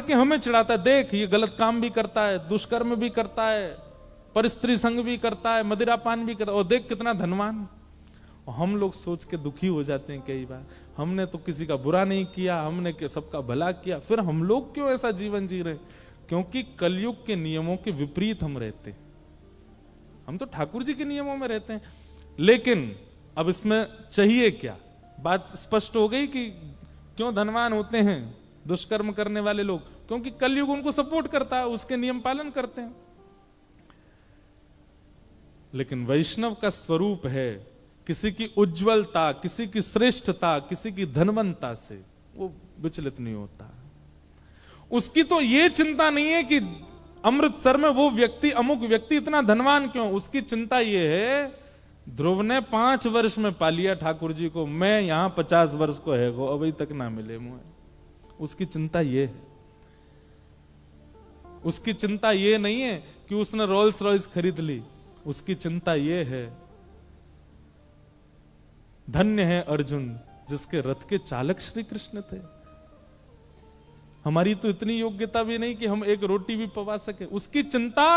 करके हमें चिढ़ाता है, देख ये गलत काम भी करता है, दुष्कर्म भी करता है, परस्त्री संग भी करता है, मदिरापान भी करता है, और देख कितना धनवान। हम लोग सोच के दुखी हो जाते हैं कई बार, हमने तो किसी का बुरा नहीं किया, हमने सबका भला किया, फिर हम लोग क्यों ऐसा जीवन जी रहे? क्योंकि कलयुग के नियमों के विपरीत हम रहते हैं। हम तो ठाकुर जी के नियमों में रहते हैं। लेकिन अब इसमें चाहिए क्या? बात स्पष्ट हो गई कि क्यों धनवान होते हैं दुष्कर्म करने वाले लोग? क्योंकि कलयुग उनको सपोर्ट करता है, उसके नियम पालन करते हैं। लेकिन वैष्णव का स्वरूप है किसी की उज्जवलता, किसी की श्रेष्ठता, किसी की धनवंता से वो विचलित नहीं होता। उसकी तो ये चिंता नहीं है कि अमृतसर में वो व्यक्ति, अमुक व्यक्ति इतना धनवान क्यों। उसकी चिंता ये है, ध्रुव ने 5 वर्ष में पा लिया ठाकुर जी को, मैं यहां 50 वर्ष को है गो, अभी तक ना मिले मुझे। उसकी चिंता ये है। उसकी चिंता ये नहीं है कि उसने रोल्स रॉयस खरीद ली। उसकी चिंता ये है, धन्य है अर्जुन जिसके रथ के चालक श्री कृष्ण थे। हमारी तो इतनी योग्यता भी नहीं कि हम एक रोटी भी पवा सके। उसकी चिंता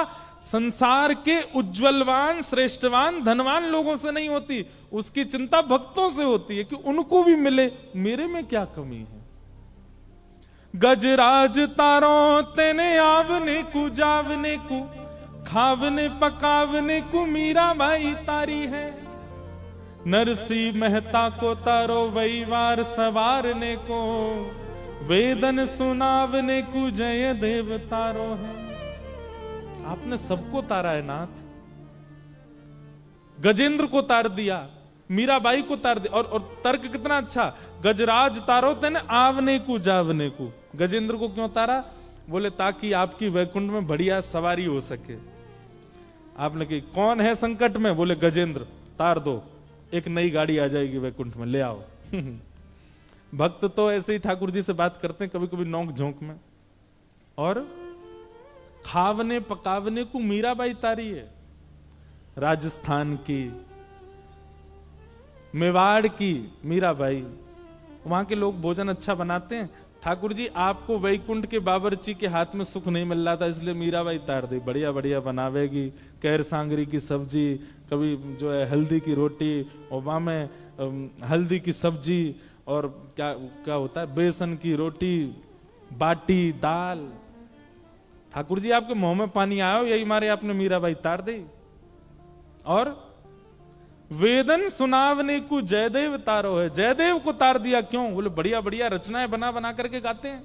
संसार के उज्जवलवान, श्रेष्ठवान, धनवान लोगों से नहीं होती, उसकी चिंता भक्तों से होती है कि उनको भी मिले, मेरे में क्या कमी है। गजराज तारो तेने आवने को, जावने को, खावने पकावने को मीरा बाई तारी है। नरसी मेहता को तारो वहीवार सवारने को, वेदन सुनावने को जय देव तारो है। आपने सबको तारा है नाथ। गजेंद्र को तार दिया, मीराबाई को तार दिया। और तर्क कितना अच्छा, गजराज तारो तेने आवने को, जावने को। गजेंद्र को क्यों तारा? बोले ताकि आपकी वैकुंठ में बढ़िया सवारी हो सके। आपने कही कौन है संकट में? बोले गजेंद्र, तार दो, एक नई गाड़ी आ जाएगी वैकुंठ में, ले आओ। भक्त तो ऐसे ही ठाकुर जी से बात करते हैं कभी कभी नोक झोंक में। और खावने पकावने को मीराबाई तारी है। राजस्थान की, मेवाड़ की मीराबाई, वहां के लोग भोजन अच्छा बनाते हैं। ठाकुर जी आपको वैकुंठ के बाबरची के हाथ में सुख नहीं मिल रहा था, इसलिए मीराबाई तार दी, बढ़िया बढ़िया बनावेगी, कैर सांगरी की सब्जी, कभी जो है हल्दी की रोटी, और वहां में हल्दी की सब्जी, और क्या क्या होता है, बेसन की रोटी, बाटी, दाल। ठाकुर जी आपके मुंह में पानी आया, यही मारे आपने मीराबाई तार दी। और वेदन सुनावने को जयदेव तारो है। जयदेव को तार दिया क्यों? बोले बढ़िया बढ़िया रचनाएं बना बना करके गाते हैं।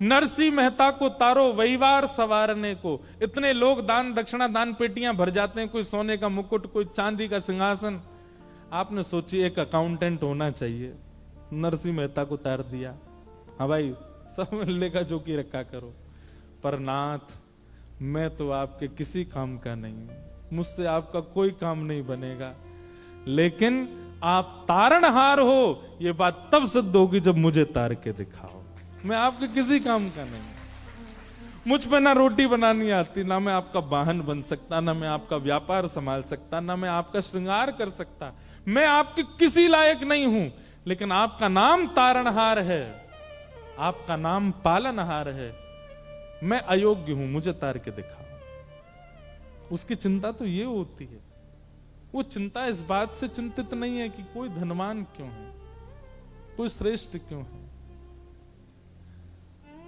नरसी मेहता को तारो वहीवार सवारने को। इतने लोग दान दक्षिणा, दान पेटियां भर जाते हैं, कोई सोने का मुकुट, कोई चांदी का सिंहासन। आपने सोची एक अकाउंटेंट होना चाहिए, नरसी मेहता को तार दिया। हाँ भाई, सब लेखा जोखी रखा करो। पर नाथ, मैं तो आपके किसी काम का नहीं हूं, मुझसे आपका कोई काम नहीं बनेगा, लेकिन आप तारणहार हो, ये बात तब सिद्ध होगी जब मुझे तार के दिखाओ। मैं आपके किसी काम का नहीं, मुझ पे ना रोटी बनानी आती, ना मैं आपका वाहन बन सकता, ना मैं आपका व्यापार संभाल सकता, ना मैं आपका श्रृंगार कर सकता। मैं आपके किसी लायक नहीं हूं, लेकिन आपका नाम तारणहार है, आपका नाम पालनहार है। मैं अयोग्य हूं, मुझे तार के दिखाओ। उसकी चिंता तो ये होती है। वो चिंता इस बात से चिंतित नहीं है कि कोई धनवान क्यों है, कोई श्रेष्ठ क्यों है।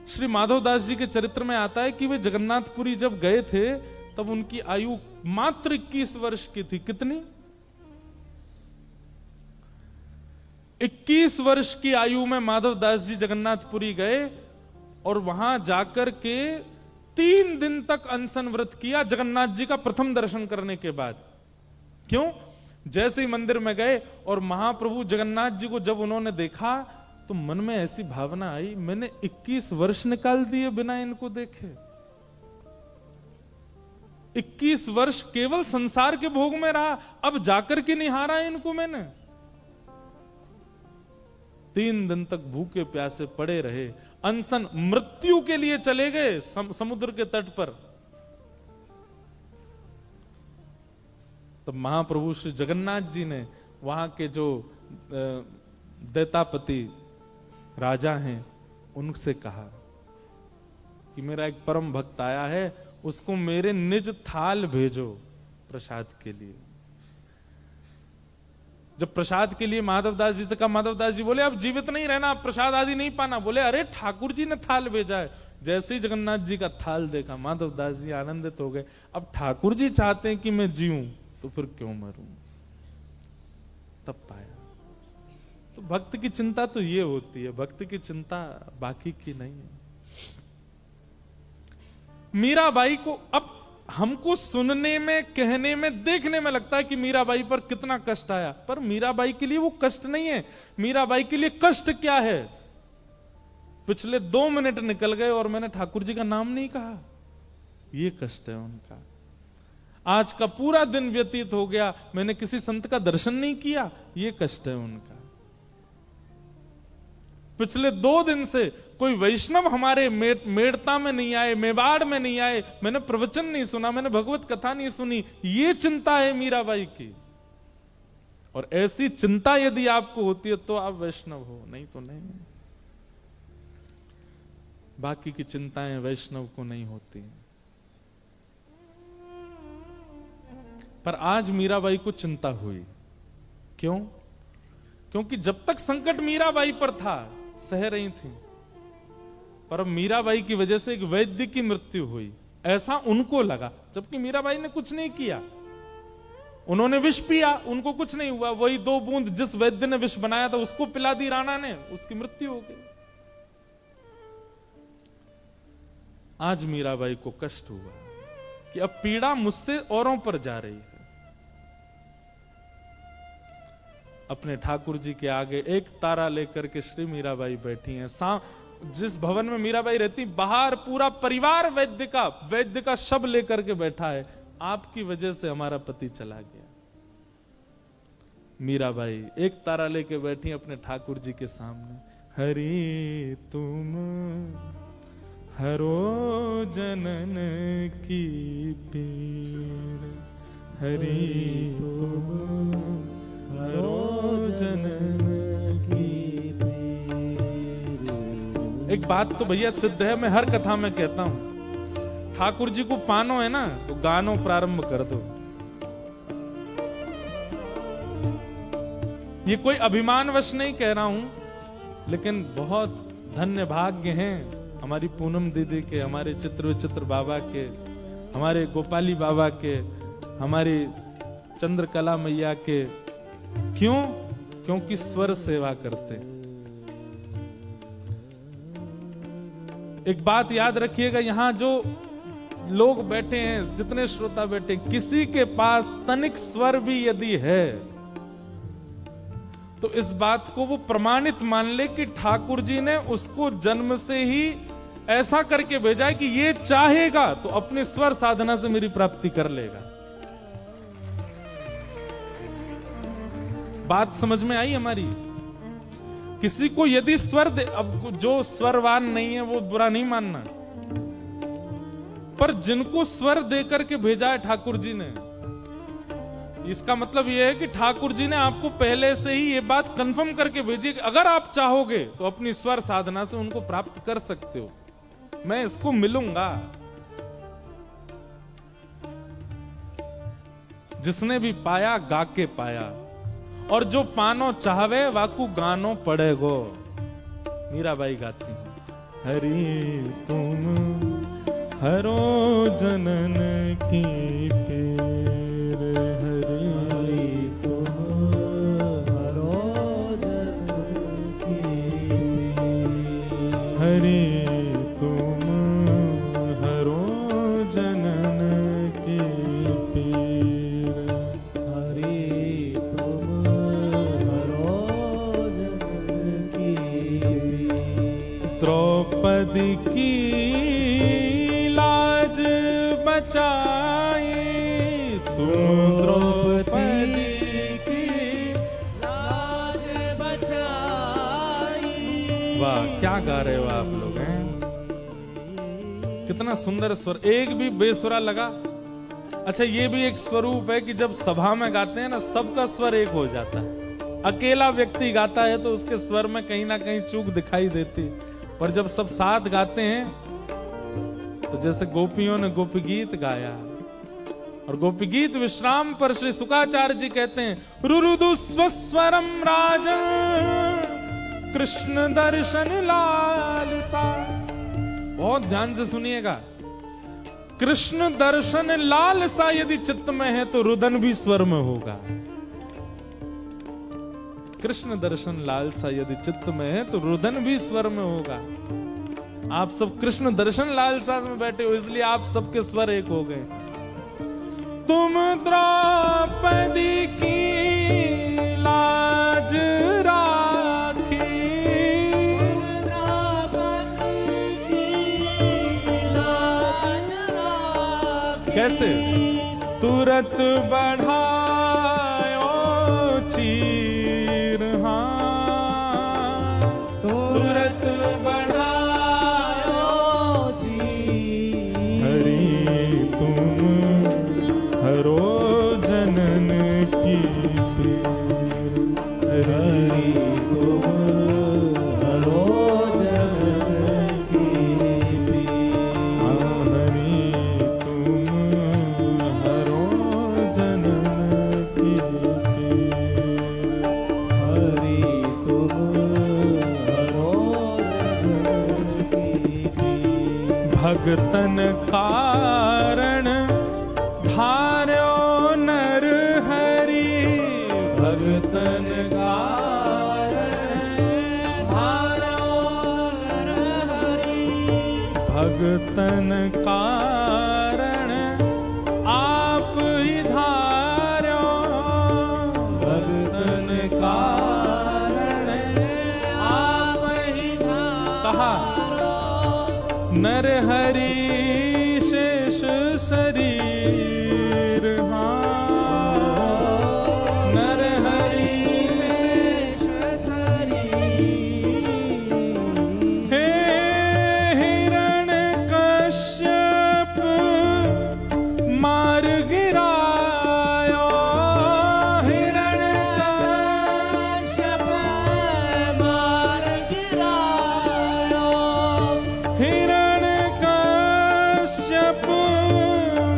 श्री माधवदास जी के चरित्र में आता है कि वे जगन्नाथपुरी जब गए थे तब उनकी आयु मात्र 21 वर्ष की थी। कितनी? 21 वर्ष की आयु में माधवदास जी जगन्नाथपुरी गए और वहां जाकर के 3 दिन तक अनशन व्रत किया जगन्नाथ जी का प्रथम दर्शन करने के बाद। क्यों? जैसे ही मंदिर में गए और महाप्रभु जगन्नाथ जी को जब उन्होंने देखा तो मन में ऐसी भावना आई, मैंने 21 वर्ष निकाल दिए बिना इनको देखे। 21 वर्ष केवल संसार के भोग में रहा, अब जाकर के निहारा इनको मैंने। 3 दिन तक भूखे प्यासे पड़े रहे, अनशन, मृत्यु के लिए चले गए समुद्र के तट पर। तो महाप्रभु श्री जगन्नाथ जी ने वहां के जो दैतापति राजा हैं उनसे कहा कि मेरा एक परम भक्त आया है, उसको मेरे निज थाल भेजो प्रसाद के लिए। जब प्रसाद के लिए माधवदास जी से कहा, माधवदास जी बोले अब जीवित नहीं रहना, अब प्रसाद आदि नहीं पाना। बोले अरे ठाकुर जी ने थाल भेजा है। जैसे ही जगन्नाथ जी का थाल देखा माधवदास जी आनंदित हो गए। अब ठाकुर जी चाहते हैं कि मैं जीऊं तो फिर क्यों मरूं। तब पाया। तो भक्त की चिंता तो ये होती है, भक्त की चिंता बाकी की नहीं है। मीराबाई को अब हमको सुनने में, कहने में, देखने में लगता है कि मीराबाई पर कितना कष्ट आया, पर मीराबाई के लिए वो कष्ट नहीं है। मीराबाई के लिए कष्ट क्या है? पिछले 2 मिनट निकल गए और मैंने ठाकुर जी का नाम नहीं कहा, ये कष्ट है उनका। आज का पूरा दिन व्यतीत हो गया, मैंने किसी संत का दर्शन नहीं किया, ये कष्ट है उनका। पिछले 2 दिन से कोई वैष्णव हमारे मेड़ता में नहीं आए, मेवाड़ में नहीं आए, मैंने प्रवचन नहीं सुना, मैंने भगवत कथा नहीं सुनी, ये चिंता है मीराबाई की। और ऐसी चिंता यदि आपको होती है तो आप वैष्णव हो, नहीं तो नहीं। बाकी की चिंताएं वैष्णव को नहीं होती। पर आज मीराबाई को चिंता हुई। क्यों? क्योंकि जब तक संकट मीराबाई पर था सह रही थी, पर अब मीराबाई की वजह से एक वैद्य की मृत्यु हुई, ऐसा उनको लगा, जबकि मीराबाई ने कुछ नहीं किया। उन्होंने विष पिया, उनको कुछ नहीं हुआ। वही 2 बूंद जिस वैद्य ने विष बनाया था उसको पिला दी राणा ने, उसकी मृत्यु हो गई। आज मीराबाई को कष्ट हुआ कि अब पीड़ा मुझसे औरों पर जा रही है। अपने ठाकुर जी के आगे एक तारा लेकर के श्री मीराबाई बैठी हैं। जिस भवन में मीराबाई रहती, बाहर पूरा परिवार वैद्य का शव लेकर के बैठा है। आपकी वजह से हमारा पति चला गया। मीराबाई एक तारा लेके बैठी अपने ठाकुर जी के सामने। हरि तुम हरो जनन की पीर, हरि तुम हरो जनन की पीर। एक बात तो भैया सिद्ध है, मैं हर कथा में कहता हूं, ठाकुर जी को पानो है ना तो गानो प्रारंभ कर दो। ये कोई अभिमानवश नहीं कह रहा हूं, लेकिन बहुत धन्य भाग्य हैं हमारी पूनम दीदी के, हमारे चित्र विचित्र बाबा के, हमारे गोपाली बाबा के, हमारी चंद्रकला मैया के। क्यों? क्योंकि स्वर सेवा करते। एक बात याद रखिएगा, यहां जो लोग बैठे हैं, जितने श्रोता बैठे, किसी के पास तनिक स्वर भी यदि है तो इस बात को वो प्रमाणित मान ले कि ठाकुर जी ने उसको जन्म से ही ऐसा करके भेजा है कि ये चाहेगा तो अपने स्वर साधना से मेरी प्राप्ति कर लेगा। बात समझ में आई हमारी? किसी को यदि स्वर दे, अब जो स्वरवान नहीं है वो बुरा नहीं मानना, पर जिनको स्वर देकर के भेजा है ठाकुर जी ने, इसका मतलब यह है कि ठाकुर जी ने आपको पहले से ही ये बात कंफर्म करके भेजी कि अगर आप चाहोगे तो अपनी स्वर साधना से उनको प्राप्त कर सकते हो, मैं इसको मिलूंगा। जिसने भी पाया गा के पाया, और जो पानो चाहवे वाकू गानो पड़ेगो। मीराबाई गाती है, हरि तुम हरो जनन की पीर, हरि तुम हरो जनन की पीर, हरि तुम हरो जनन की पीर, हरि तुम हरो जनन की पीर। द्रौपदी की लाज बचाए तुम, द्रौपदी की लाज बचाई। वाह, क्या गा रहे हो आप लोग हैं? कितना सुंदर स्वर, एक भी बेसुरा लगा। अच्छा, ये भी एक स्वरूप है कि जब सभा में गाते हैं ना, सबका स्वर एक हो जाता है। अकेला व्यक्ति गाता है तो उसके स्वर में कहीं ना कहीं चूक दिखाई देती, पर जब सब साथ गाते हैं तो जैसे गोपियों ने गोपी गीत गाया, और गोपी गीत विश्राम पर श्री शुकाचार्य जी कहते हैं रुरुदु स्वस्वरम राजन कृष्ण दर्शन लालसा। बहुत ध्यान से सुनिएगा, कृष्ण दर्शन लालसा यदि चित्त में है तो रुदन भी स्वर में होगा। कृष्ण दर्शन लालसा यदि चित्त में है तो रुदन भी स्वर में होगा। आप सब कृष्ण दर्शन लालसा में बैठे हो, इसलिए आप सबके स्वर एक हो गए। तुम द्रौपदी की लाज राखी, कैसे तुरत बढ़ायो चीर, हाँ तुरत बढ़ायो चीर। हरि तुम हरो जनन की पीर, हरि तुम हरो जनन की पीर। हरि तुम हरो जनन की पीर, हरि तुम हरो जनन की पीर। भगतन कारण धार्यो नर हरि, भगतन कारण धार्यो नर हरि। भगतन कारण आप ही धार्यो, भगतन कारण आप ही धार्यो। नर हरि शेष शरीर, नर हरि शेष शरीर। हे हिरण्यकश्यप मार गिरायो, हिरण्यकश्यप मार गिरायो। हिरण्यकश्यप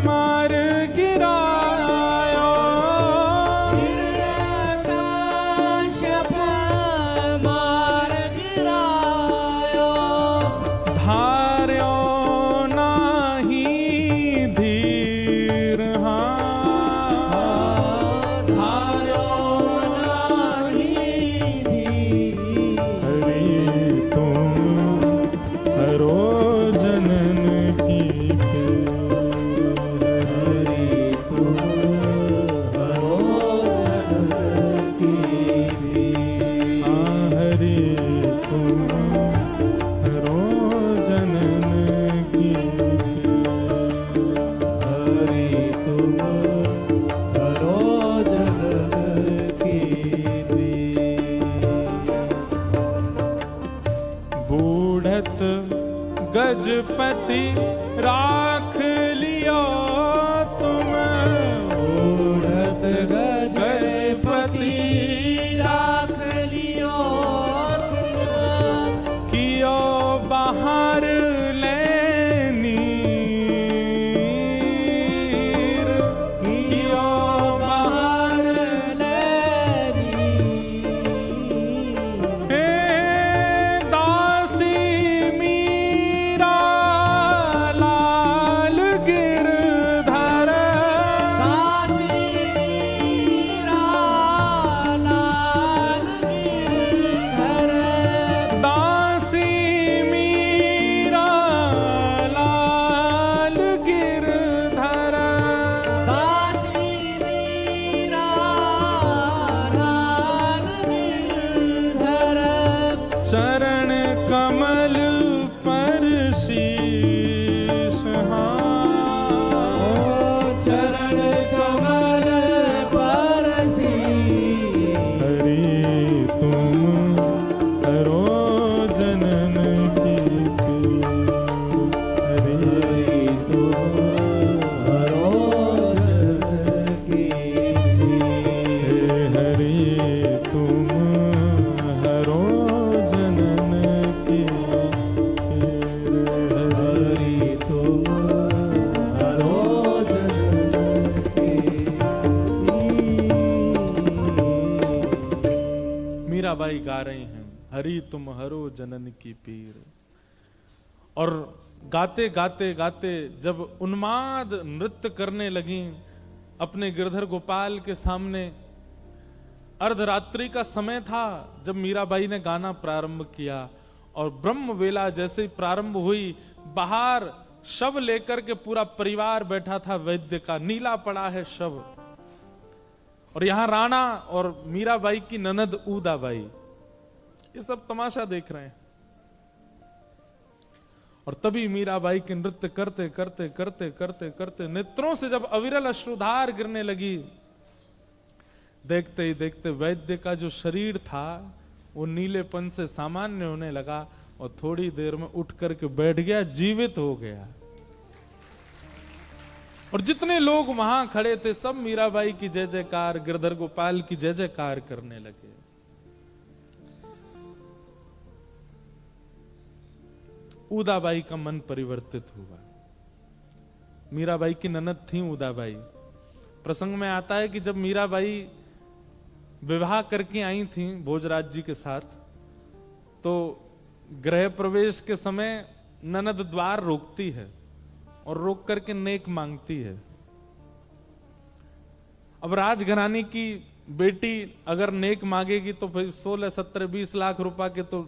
मार गिरायो, हिरण्यकश्यप मार गिरायो। धार्यो नाही धीर, धार्यो नाही धीर। हरि तुम हरो जनन की पीर, हरि तुम हरो जनन की पीर। हरि तुम हरो जनन की पीर, हरि तुम हरो जनन की पीर। बूढ़त गजपति राख लियो तुम, बूढ़त गजपति राख लियो तुम। कियो बाहर लेनीर, कियो बाहर लेनीर। हे दासी मीरा लाल गिरधर, दासी मीरा लाल गिरधर। दासी मीरा मीराबाई गा रही हैं, हरि तुम हरो जनन की पीर। और गाते गाते गाते जब उन्माद नृत्य करने लगी अपने गिरधर गोपाल के सामने, अर्धरात्रि का समय था जब मीराबाई ने गाना प्रारंभ किया। और ब्रह्म वेला जैसे ही प्रारंभ हुई, बाहर शव लेकर के पूरा परिवार बैठा था वैद्य का, नीला पड़ा है शव। और यहां राणा और मीराबाई की ननद ऊदाबाई ये सब तमाशा देख रहे हैं। और तभी मीराबाई के नृत्य करते करते करते करते करते नेत्रों से जब अविरल अश्रुधार गिरने लगी, देखते ही देखते वैद्य का जो शरीर था वो नीलेपन से सामान्य होने लगा और थोड़ी देर में उठ करके बैठ गया, जीवित हो गया। और जितने लोग वहां खड़े थे सब मीराबाई की जय जयकार, गिरधर गोपाल की जय जयकार करने लगे। ऊदाबाई का मन परिवर्तित हुआ। मीराबाई की ननद थी ऊदाबाई। प्रसंग में आता है कि जब मीराबाई विवाह करके आई थी भोजराज जी के साथ, तो गृह प्रवेश के समय ननद द्वार रोकती है और रोक करके नेक मांगती है। अब राजघरानी की बेटी अगर नेक मांगेगी तो फिर 16, 17, 20 लाख रुपए के तो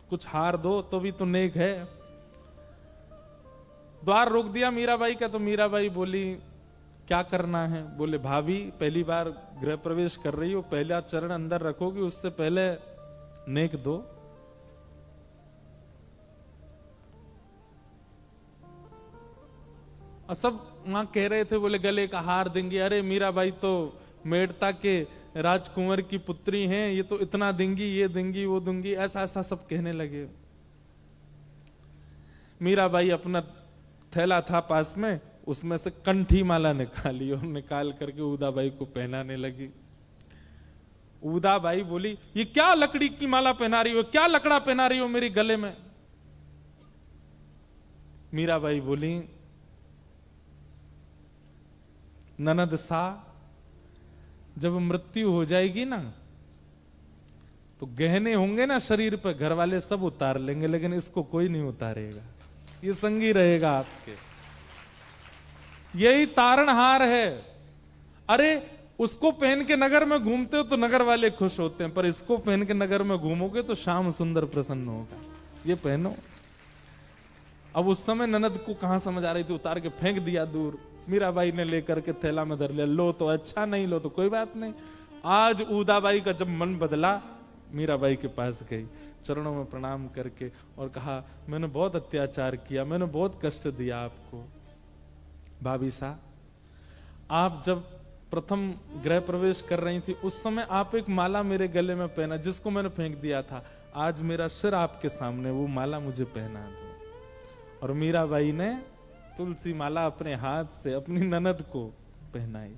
कुछ हार दो तो भी तो नेक है। द्वार रोक दिया मीराबाई का, तो मीराबाई बोली क्या करना है? बोले भाभी पहली बार गृह प्रवेश कर रही हो, पहला चरण अंदर रखोगी, उससे पहले नेक दो। और सब वहां कह रहे थे, बोले गले का हार देंगे। अरे मीराबाई तो मेड़ता के राजकुंवर की पुत्री हैं, ये तो इतना देंगी, ये देंगी, वो दूंगी, ऐसा ऐसा सब कहने लगे। मीराबाई अपना थैला था पास में, उसमें से कंठी माला निकाली और निकाल करके ऊदाबाई को पहनाने लगी। ऊदाबाई बोली ये क्या लकड़ी की माला पहना रही हो, क्या लकड़ा पहना रही हो मेरे गले में? मीराबाई बोली ननद सा, जब मृत्यु हो जाएगी ना तो गहने होंगे ना शरीर पर, घर वाले सब उतार लेंगे, लेकिन इसको कोई नहीं उतारेगा, ये संगी रहेगा आपके। यही तारणहार है। अरे उसको पहन के नगर में घूमते हो तो नगर वाले खुश होते हैं, पर इसको पहन के नगर में घूमोगे तो श्याम सुंदर प्रसन्न होगा। ये पहनो। अब उस समय ननद को कहां समझ आ रही थी, उतार के फेंक दिया दूर। मीराबाई ने लेकर के थैला में धर लिया, लो तो अच्छा, नहीं लो तो कोई बात नहीं। आज ऊदाबाई का जब मन बदला, मीराबाई के पास गई, चरणों में प्रणाम करके और कहा मैंने बहुत अत्याचार किया, मैंने बहुत कष्ट दिया आपको। भाभी सा, आप जब प्रथम गृह प्रवेश कर रही थी उस समय आप एक माला मेरे गले में पहना, जिसको मैंने फेंक दिया था। आज मेरा सिर आपके सामने, वो माला मुझे पहना दो। और मीराबाई ने तुलसी माला अपने हाथ से अपनी ननद को पहनाई।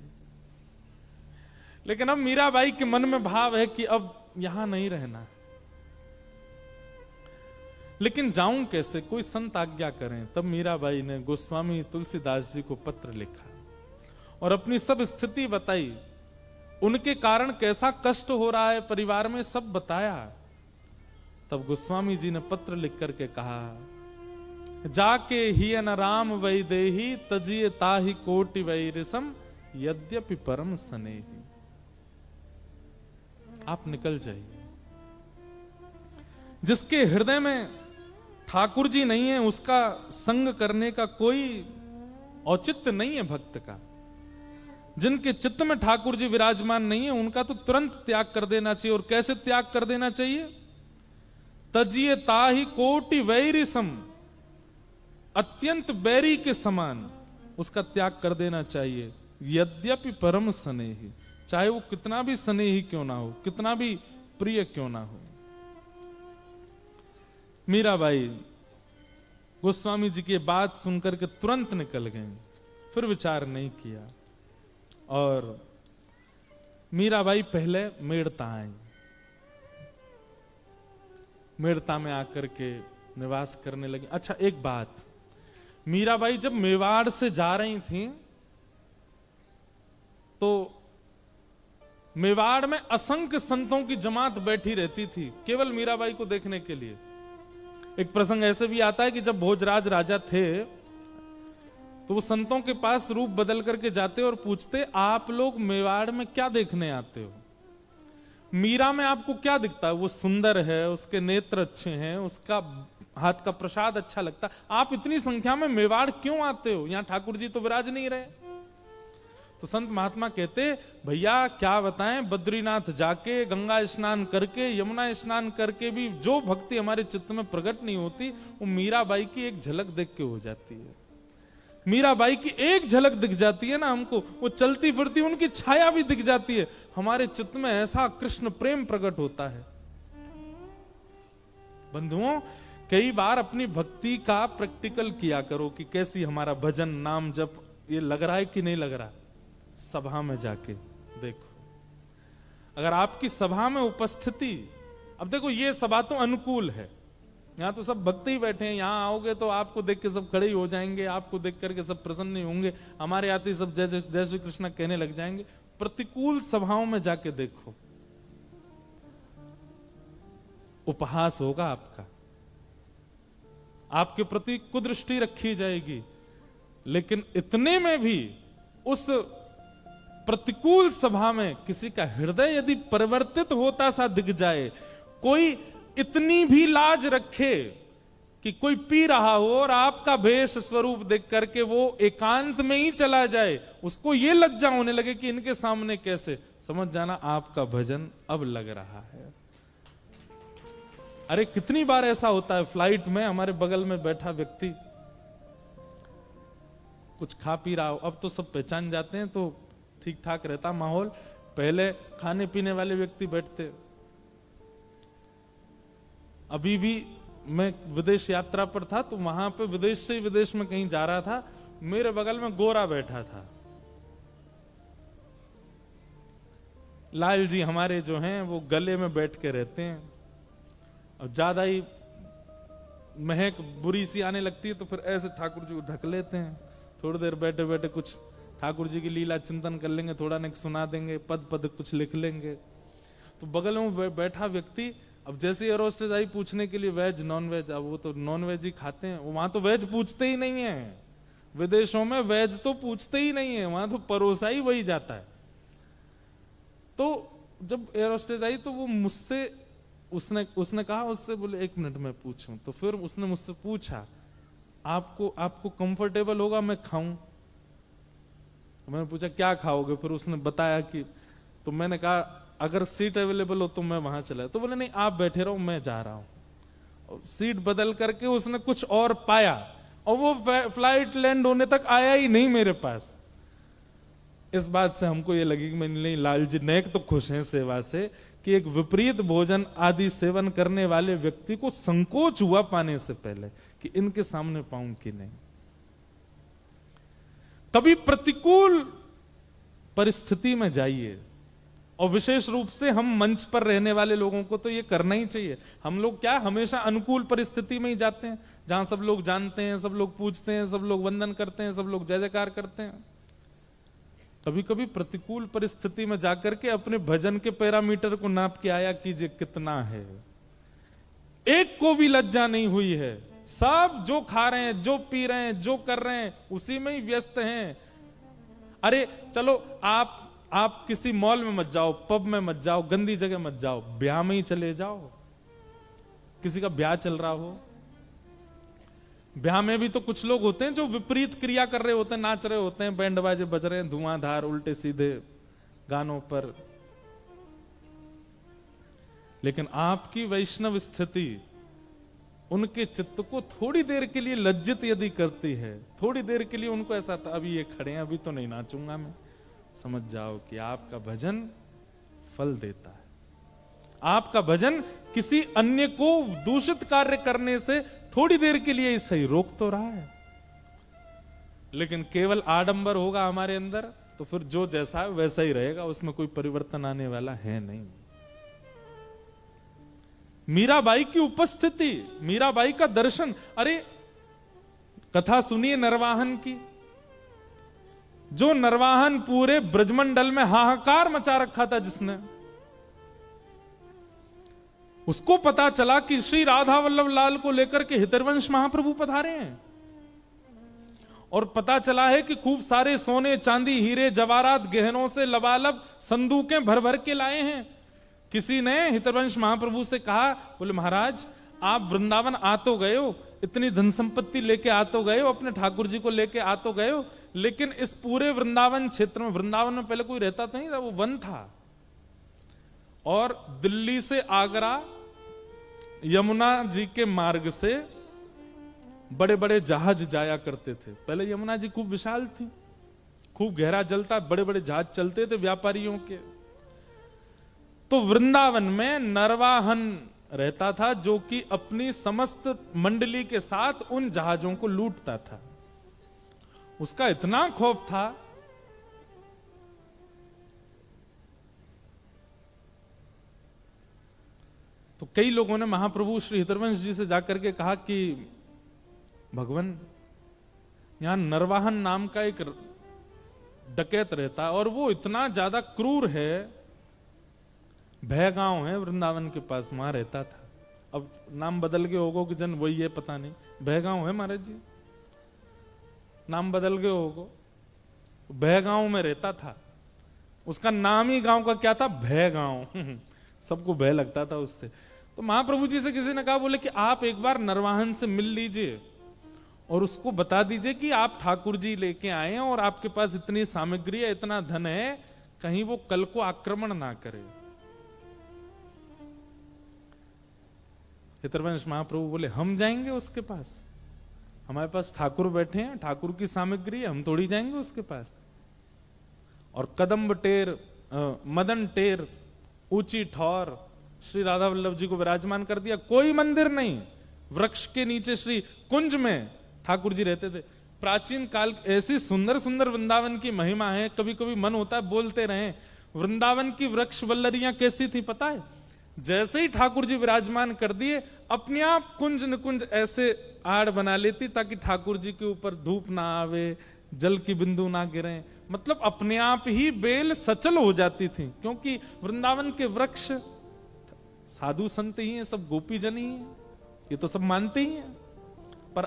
लेकिन अब मीराबाई के मन में भाव है कि अब यहां नहीं रहना, लेकिन जाऊं कैसे, कोई संत आज्ञा करें। तब मीराबाई ने गोस्वामी तुलसीदास जी को पत्र लिखा और अपनी सब स्थिति बताई, उनके कारण कैसा कष्ट हो रहा है परिवार में, सब बताया। तब गोस्वामी जी ने पत्र लिख करके कहा, जाके ही न राम वै देही, तजिए ताहि कोटि वैरिसम, यद्यपि परम स्नेही। आप निकल जाइए। जिसके हृदय में ठाकुर जी नहीं है उसका संग करने का कोई औचित्य नहीं है भक्त का। जिनके चित्त में ठाकुर जी विराजमान नहीं है उनका तो तुरंत त्याग कर देना चाहिए। और कैसे त्याग कर देना चाहिए? तजिए ताहि कोटि वैरिसम, अत्यंत बैरी के समान उसका त्याग कर देना चाहिए। यद्यपि परम स्नेही, चाहे वो कितना भी स्नेही क्यों ना हो, कितना भी प्रिय क्यों ना हो। मीराबाई गोस्वामी जी की बात सुनकर के तुरंत निकल गई, फिर विचार नहीं किया। और मीराबाई पहले मेड़ता आई, मेड़ता में आकर के निवास करने लगी। अच्छा एक बात, मीराबाई जब मेवाड़ से जा रही थी तो मेवाड़ में असंख्य संतों की जमात बैठी रहती थी केवल मीराबाई को देखने के लिए। एक प्रसंग ऐसे भी आता है कि जब भोजराज राजा थे तो वो संतों के पास रूप बदल करके जाते और पूछते, आप लोग मेवाड़ में क्या देखने आते हो? मीरा में आपको क्या दिखता है? वो सुंदर है, उसके नेत्र अच्छे हैं, उसका हाथ का प्रसाद अच्छा लगता, आप इतनी संख्या में मेवाड़ क्यों आते हो? यहां ठाकुर जी तो विराज नहीं रहे। तो संत महात्मा कहते, भैया क्या बताएं, बद्रीनाथ जाके गंगा स्नान करके यमुना स्नान करके भी जो भक्ति हमारे चित्त में प्रकट नहीं होती, वो मीराबाई की एक झलक देख के हो जाती है। मीराबाई की एक झलक दिख जाती है ना हमको, वो चलती फिरती उनकी छाया भी दिख जाती है, हमारे चित्त में ऐसा कृष्ण प्रेम प्रकट होता है। बंधुओं, कई बार अपनी भक्ति का प्रैक्टिकल किया करो कि कैसी हमारा भजन नाम जप ये लग रहा है कि नहीं लग रहा। सभा में जाके देखो, अगर आपकी सभा में उपस्थिति, अब देखो ये सभा तो अनुकूल है, यहां तो सब भक्त ही बैठे हैं, यहां आओगे तो आपको देख के सब खड़े ही हो जाएंगे, आपको देख करके सब प्रसन्न ही होंगे, हमारे आते सब जय जय श्री कृष्ण कहने लग जाएंगे। प्रतिकूल सभाओं में जाके देखो, उपहास होगा आपका, आपके प्रति कुदृष्टि रखी जाएगी। लेकिन इतने में भी उस प्रतिकूल सभा में किसी का हृदय यदि परिवर्तित होता सा दिख जाए, कोई इतनी भी लाज रखे कि कोई पी रहा हो और आपका भेष स्वरूप देख करके वो एकांत में ही चला जाए, उसको ये लज्जा होने लगे कि इनके सामने कैसे, समझ जाना आपका भजन अब लग रहा है। अरे कितनी बार ऐसा होता है, फ्लाइट में हमारे बगल में बैठा व्यक्ति कुछ खा पी रहा हो, अब तो सब पहचान जाते हैं तो ठीक ठाक रहता माहौल, पहले खाने पीने वाले व्यक्ति बैठते। अभी भी मैं विदेश यात्रा पर था तो वहां पे विदेश से विदेश में कहीं जा रहा था, मेरे बगल में गोरा बैठा था। लाल जी हमारे जो हैं वो गले में बैठ के रहते हैं, और ज्यादा ही महक बुरी सी आने लगती है तो फिर ऐसे ठाकुर जी को ढक लेते हैं, थोड़ी देर बैठे बैठे कुछ ठाकुर जी की लीला चिंतन कर लेंगे, थोड़ा नेक सुना देंगे, पद पद कुछ लिख लेंगे। तो बगल में बैठा व्यक्ति अब जैसे एयर होस्टेस आई पूछने के लिए वेज नॉन वेज, अब वो तो नॉन वेज ही खाते हैं, वहां तो वेज पूछते ही नहीं है, विदेशों में वेज तो पूछते ही नहीं है, वहां तो परोसा ही वही जाता है। तो जब एयर होस्टेस आई तो वो मुझसे उसने कहा उससे, बोले 1 मिनट में पूछूं, तो फिर उसने मुझसे पूछा, आपको कंफर्टेबल होगा मैं खाऊं? मैंने पूछा क्या खाओगे? फिर उसने बताया कि, तो मैंने कहा अगर सीट अवेलेबल हो तो मैं वहां चला, तो बोले नहीं आप बैठे रहो मैं जा रहा हूं। सीट बदल करके उसने कुछ और पाया और वो फ्लाइट लैंड होने तक आया ही नहीं मेरे पास। इस बात से हमको ये लगी कि नहीं, लाल जी नेक तो खुश हैं सेवा से कि एक विपरीत भोजन आदि सेवन करने वाले व्यक्ति को संकोच हुआ पाने से पहले कि इनके सामने पाऊं कि नहीं। कभी प्रतिकूल परिस्थिति में जाइए, और विशेष रूप से हम मंच पर रहने वाले लोगों को तो ये करना ही चाहिए। हम लोग क्या हमेशा अनुकूल परिस्थिति में ही जाते हैं, जहां सब लोग जानते हैं, सब लोग पूछते हैं, सब लोग वंदन करते हैं, सब लोग जय जयकार करते हैं। कभी कभी प्रतिकूल परिस्थिति में जाकर के अपने भजन के पैरामीटर को नाप के आया कीजिए कितना है। एक को भी लज्जा नहीं हुई है, सब जो खा रहे हैं, जो पी रहे हैं, जो कर रहे हैं उसी में ही व्यस्त हैं। अरे चलो आप किसी मॉल में मत जाओ, पब में मत जाओ, गंदी जगह मत जाओ, ब्याह में ही चले जाओ। किसी का ब्याह चल रहा हो, ब्याह में भी तो कुछ लोग होते हैं जो विपरीत क्रिया कर रहे होते हैं, नाच रहे होते हैं, बैंड बाजे बज रहे हैं, धुआंधार उल्टे सीधे गानों पर। लेकिन आपकी वैष्णव स्थिति उनके चित्त को थोड़ी देर के लिए लज्जित यदि करती है, थोड़ी देर के लिए उनको ऐसा था अभी ये खड़े हैं, अभी तो नहीं नाचूंगा मैं, समझ जाओ कि आपका भजन फल देता है। आपका भजन किसी अन्य को दूषित कार्य करने से थोड़ी देर के लिए ही सही रोक तो रहा है, लेकिन केवल आडंबर होगा हमारे अंदर तो फिर जो जैसा है वैसा ही रहेगा, उसमें कोई परिवर्तन आने वाला है नहीं। मीराबाई की उपस्थिति, मीराबाई का दर्शन, अरे कथा सुनिए नरवाहन की। जो नरवाहन पूरे ब्रजमंडल में हाहाकार मचा रखा था जिसने, उसको पता चला कि श्री राधा वल्लभ लाल को लेकर के हितरवंश महाप्रभु पधारे हैं, और पता चला है कि खूब सारे सोने चांदी हीरे जवाहरात गहनों से लबालब संदूकें भर भर के लाए हैं। किसी ने हितरवंश महाप्रभु से कहा, बोले महाराज आप वृंदावन आ तो गए हो, इतनी धन संपत्ति लेके आ तो गए हो, अपने ठाकुर जी को लेके आ तो गए हो, लेकिन इस पूरे वृंदावन क्षेत्र में, वृंदावन में पहले कोई रहता तो नहीं था, वो वन था, और दिल्ली से आगरा यमुना जी के मार्ग से बड़े बड़े जहाज जाया करते थे। पहले यमुना जी खूब विशाल थी, खूब गहरा जल था, बड़े बड़े जहाज चलते थे व्यापारियों के। तो वृंदावन में नरवाहन रहता था जो कि अपनी समस्त मंडली के साथ उन जहाजों को लूटता था। उसका इतना खौफ था तो कई लोगों ने महाप्रभु श्री हितरवंश जी से जाकर के कहा कि भगवान, यहां नरवाहन नाम का एक डकैत रहता है और वो इतना ज्यादा क्रूर है, भयगांव है वृंदावन के पास, वहां रहता था। अब नाम बदल गए होगो कि जन वही है पता नहीं, भयगांव है महाराज जी, नाम बदल गए होगो, भयगांव में रहता था। उसका नाम ही गांव का क्या था, भयगांव। सबको भय लगता था उससे। तो महाप्रभु जी से किसी ने कहा, बोले कि आप एक बार नरवाहन से मिल लीजिए और उसको बता दीजिए कि आप ठाकुर जी लेके आए हैं और आपके पास इतनी सामग्री है, इतना धन है, कहीं वो कल को आक्रमण ना करे। हितरवंश महाप्रभु बोले, हम जाएंगे उसके पास, हमारे पास ठाकुर बैठे हैं, ठाकुर की सामग्री है, हम थोड़ी जाएंगे उसके पास। और कदम्ब टेर, मदन टेर, ऊंची ठौर श्री राधा वल्लभ जी को विराजमान कर दिया। कोई मंदिर नहीं, वृक्ष के नीचे श्री कुंज में ठाकुर जी रहते थे। प्राचीन काल ऐसी सुंदर सुंदर वृंदावन की महिमा है, कभी कभी मन होता है बोलते रहे। वृंदावन की वृक्ष वल्लरियां कैसी थी पता है? जैसे ही ठाकुर जी विराजमान कर दिए, अपने आप कुंज निकुंज ऐसे आड़ बना लेती ताकि ठाकुर जी के ऊपर धूप ना आवे, जल की बिंदु ना गिरे। मतलब अपने आप ही बेल सचल हो जाती थी, क्योंकि वृंदावन के वृक्ष साधु संत ही हैं, सब गोपी जन ही हैं, ये तो सब मानते ही हैं। पर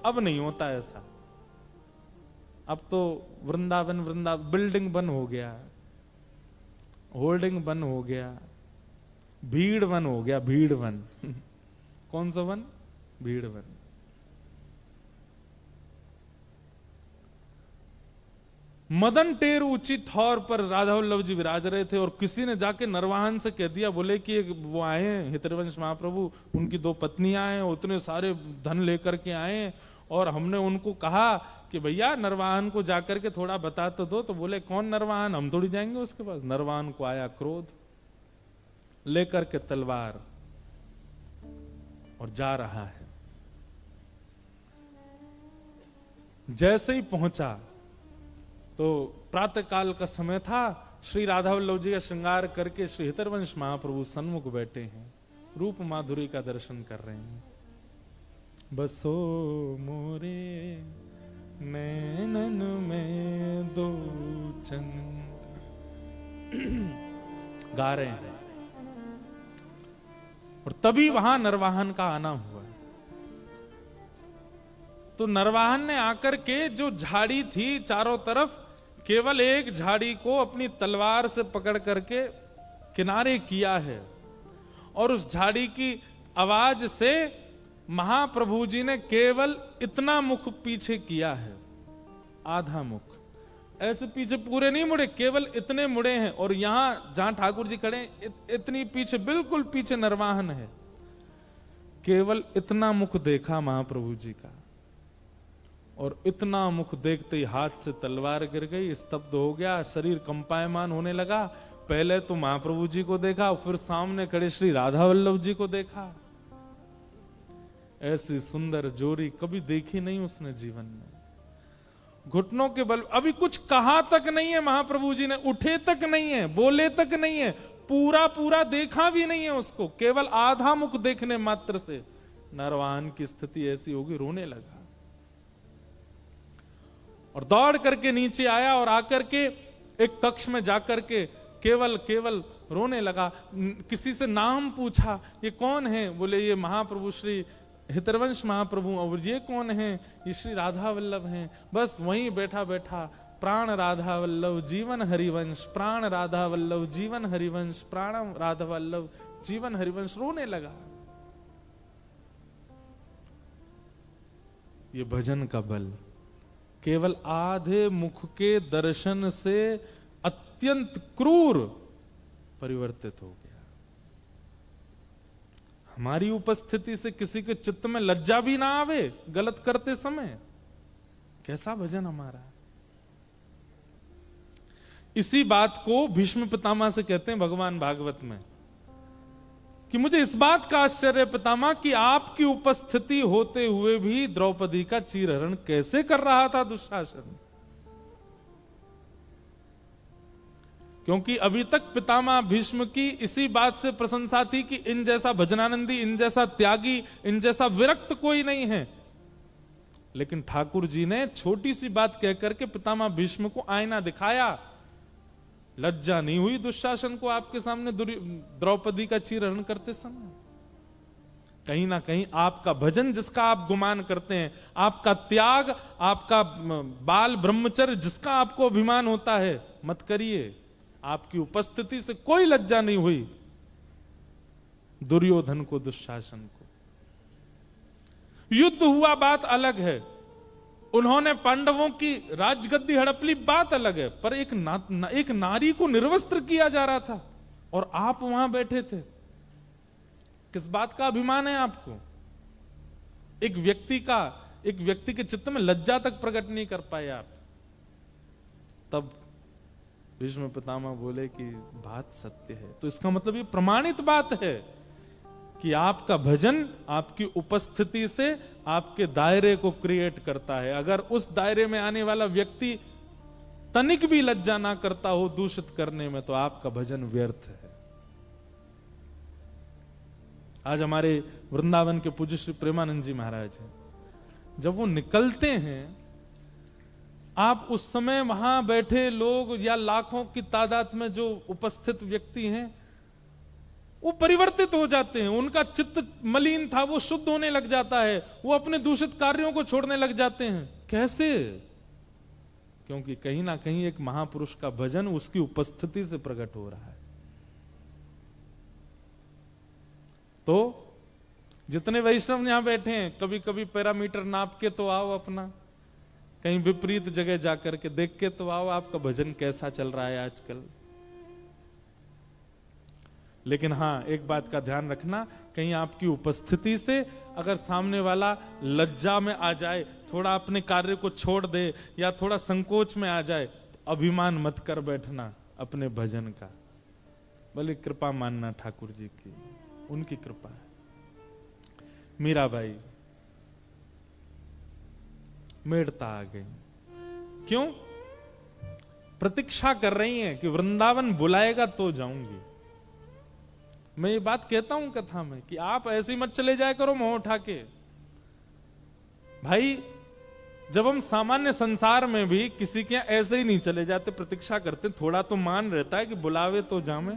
अब नहीं होता ऐसा। अब तो वृंदावन बिल्डिंग बन हो गया, होल्डिंग बन हो गया, भीड़ वन हो गया, भीड़ वन। कौन सा वन? भीड़ वन। मदन टेर ऊंची ठौर पर राधा वल्लभ जी विराज रहे थे, और किसी ने जाके नरवाहन से कह दिया, बोले कि वो आए हैं हितरवंश महाप्रभु, उनकी 2 पत्नियां हैं, उतने सारे धन लेकर के आए, और हमने उनको कहा कि भैया नरवाहन को जाकर के थोड़ा बता तो दो। तो बोले कौन नरवाहन, हम थोड़ी जाएंगे उसके पास। नरवाहन को आया क्रोध, लेकर के तलवार, और जा रहा है। जैसे ही पहुंचा तो प्रातः काल का समय था, श्री राधा वल्लभ जी का श्रृंगार करके श्री हितरवंश महाप्रभु सन्मुख बैठे हैं, रूप माधुरी का दर्शन कर रहे हैं। बसो मोरे नैनन में दो चंद, गा रहे हैं। और तभी वहां नरवाहन का आना हुआ। तो नरवाहन ने आकर के जो झाड़ी थी चारों तरफ, केवल एक झाड़ी को अपनी तलवार से पकड़ करके किनारे किया है, और उस झाड़ी की आवाज से महाप्रभु जी ने केवल इतना मुख पीछे किया है, आधा मुख, ऐसे पीछे पूरे नहीं मुड़े, केवल इतने मुड़े हैं। और यहां जहां ठाकुर जी खड़े इतनी पीछे, बिल्कुल पीछे नरवाहन है, केवल इतना मुख देखा महाप्रभु जी का, और इतना मुख देखते ही हाथ से तलवार गिर गई, स्तब्ध हो गया, शरीर कंपायमान होने लगा। पहले तो महाप्रभु जी को देखा, फिर सामने खड़े श्री राधा वल्लभ जी को देखा। ऐसी सुंदर जोड़ी कभी देखी नहीं उसने जीवन में। घुटनों के बल, अभी कुछ कहा तक नहीं है महाप्रभु जी ने, उठे तक नहीं है, बोले तक नहीं है, पूरा पूरा देखा भी नहीं है उसको, केवल आधा मुख देखने मात्र से नरवाहन की स्थिति ऐसी होगी, रोने लगा। 「 रोने और दौड़ करके नीचे आया और आकर के एक कक्ष में जाकर के केवल रोने लगा। किसी से नाम पूछा, ये कौन है? बोले ये महाप्रभु श्री हितरवंश महाप्रभु। और ये कौन है? ये श्री राधा वल्लभ हैं। बस वहीं बैठा बैठा प्राण राधा वल्लभ जीवन हरिवंश, प्राण राधा वल्लभ जीवन हरिवंश, प्राण राधा वल्लभ जीवन हरिवंश, रोने लगा। ये भजन का बल केवल आधे मुख के दर्शन से अत्यंत क्रूर परिवर्तित हो गया। हमारी उपस्थिति से किसी के चित्त में लज्जा भी ना आवे गलत करते समय, कैसा भजन हमारा। इसी बात को भीष्म पितामह से कहते हैं भगवान भागवत में कि मुझे इस बात का आश्चर्य पितामह कि आपकी उपस्थिति होते हुए भी द्रौपदी का चीरहरण कैसे कर रहा था दुशासन। क्योंकि अभी तक पितामह भीष्म की इसी बात से प्रशंसा थी कि इन जैसा भजनानंदी, इन जैसा त्यागी, इन जैसा विरक्त कोई नहीं है। लेकिन ठाकुर जी ने छोटी सी बात कहकर के पितामह भीष्म को आईना दिखाया। लज्जा नहीं हुई दुशासन को आपके सामने द्रौपदी का चीरहरण करते समय? कहीं ना कहीं आपका भजन जिसका आप गुमान करते हैं, आपका त्याग, आपका बाल ब्रह्मचर्य जिसका आपको अभिमान होता है, मत करिए। आपकी उपस्थिति से कोई लज्जा नहीं हुई दुर्योधन को, दुशासन को। युद्ध हुआ बात अलग है, उन्होंने पांडवों की राजगद्दी हड़प ली बात अलग है, पर एक नारी को निर्वस्त्र किया जा रहा था और आप वहां बैठे थे। किस बात का अभिमान है आपको? एक व्यक्ति के चित्त में लज्जा तक प्रकट नहीं कर पाए आप। तब भीष्म पितामह बोले कि बात सत्य है। तो इसका मतलब ये प्रमाणित बात है कि आपका भजन आपकी उपस्थिति से आपके दायरे को क्रिएट करता है। अगर उस दायरे में आने वाला व्यक्ति तनिक भी लज्जा ना करता हो दूषित करने में, तो आपका भजन व्यर्थ है। आज हमारे वृंदावन के पूज्य श्री प्रेमानंद जी महाराज हैं, जब वो निकलते हैं, आप उस समय वहां बैठे लोग या लाखों की तादाद में जो उपस्थित व्यक्ति हैं, वो परिवर्तित हो जाते हैं। उनका चित्त मलिन था, वो शुद्ध होने लग जाता है, वो अपने दूषित कार्यों को छोड़ने लग जाते हैं। कैसे? क्योंकि कहीं ना कहीं एक महापुरुष का भजन उसकी उपस्थिति से प्रकट हो रहा है। तो जितने वैष्णव यहां बैठे हैं, कभी कभी पैरामीटर नाप के तो आओ, अपना कहीं विपरीत जगह जाकर के देख के तो आओ आपका भजन कैसा चल रहा है आजकल। लेकिन हां, एक बात का ध्यान रखना, कहीं आपकी उपस्थिति से अगर सामने वाला लज्जा में आ जाए, थोड़ा अपने कार्य को छोड़ दे या थोड़ा संकोच में आ जाए, तो अभिमान मत कर बैठना अपने भजन का। भले कृपा मानना ठाकुर जी की, उनकी कृपा है। मीराबाई मेड़ता आ गई। क्यों? प्रतीक्षा कर रही हैं कि वृंदावन बुलाएगा तो जाऊंगी। मैं ये बात कहता हूं कथा में कि आप ऐसे मत चले जाया करो मुंह उठा के। भाई, जब हम सामान्य संसार में भी किसी के ऐसे ही नहीं चले जाते, प्रतीक्षा करते, थोड़ा तो मान रहता है कि बुलावे तो जामे।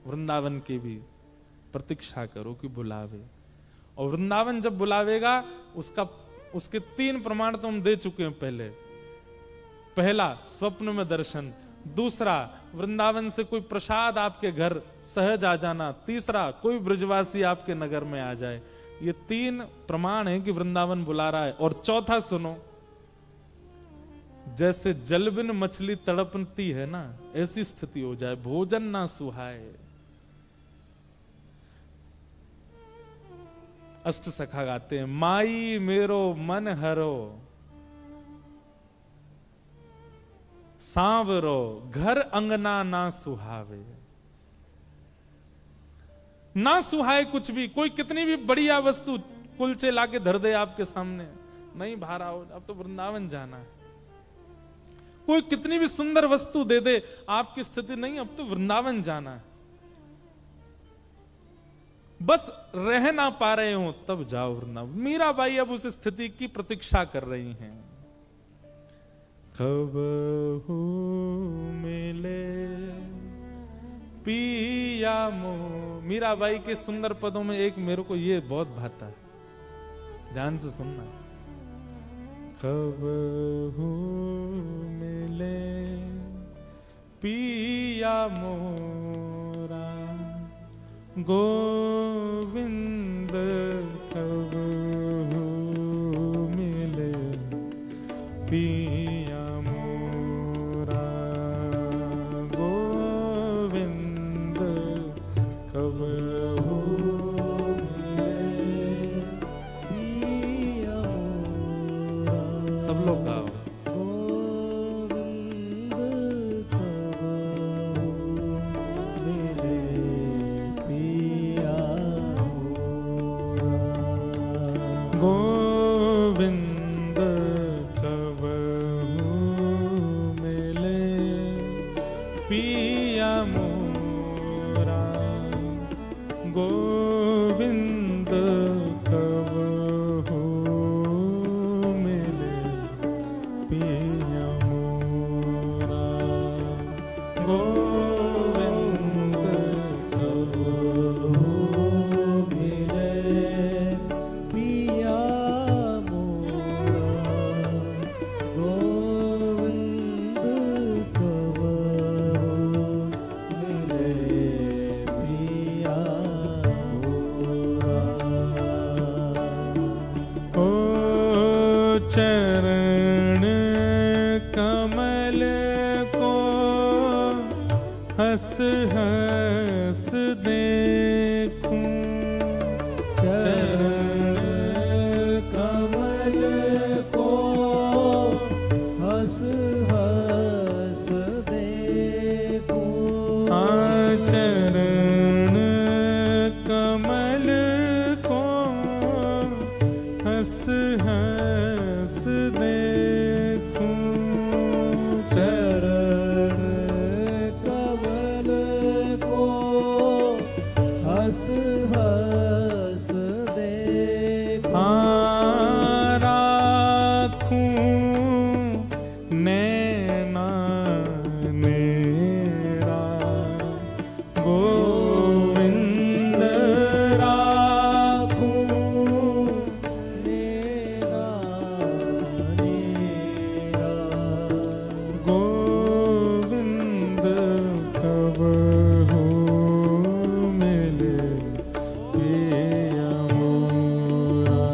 वृंदावन की भी प्रतीक्षा करो कि बुलावे, और वृंदावन जब बुलावेगा उसके 3 प्रमाण तो हम दे चुके हैं पहले। पहला, स्वप्न में दर्शन। दूसरा, वृंदावन से कोई प्रसाद आपके घर सहज आ जाना। तीसरा, कोई ब्रजवासी आपके नगर में आ जाए। ये 3 प्रमाण है कि वृंदावन बुला रहा है। और चौथा सुनो, जैसे जल बिन मछली तड़पती है ना, ऐसी स्थिति हो जाए, भोजन ना सुहाए। अष्ट सखा गाते हैं, माई मेरो मन हरो, सांवरो घर अंगना ना सुहावे। ना सुहाए कुछ भी, कोई कितनी भी बढ़िया वस्तु कुलचे लाके धर दे आपके सामने, नहीं भा रहा हो, अब तो वृंदावन जाना है। कोई कितनी भी सुंदर वस्तु दे दे, आपकी स्थिति नहीं, अब तो वृंदावन जाना है। बस रह ना पा रहे हो तब जाओ वृंदावन। मीराबाई अब उस स्थिति की प्रतीक्षा कर रही हैं। कबहू मिले पिया मो। मीराबाई के सुंदर पदों में एक मेरे को ये बहुत भाता है, ध्यान से सुनना। कबहू मिले पिया मोरा गोविंद, कबहू मिले पिया मोरा गोविंद, कबहू मिले पिया मोरा। सब लोग गाओ। गोविंद कबहू मिले पिया मोरा, गोविंद कबहू मिले पिया मोरा, गोविंद कबहू मिले पिया मोरा, गोविंद कबहू मिले पिया मोरा। ओ चरण कमल को हंस हंस देखूं, चरण कमल को हंस हंस देखूं, चरण कमल को हंस हंस देखूं, चरण कमल को हंस हंस देखूं, राखूं नैना मेरा गोविंद, राखूं नैना मेरा गोविंद, कबहू मिले पिया मोरा।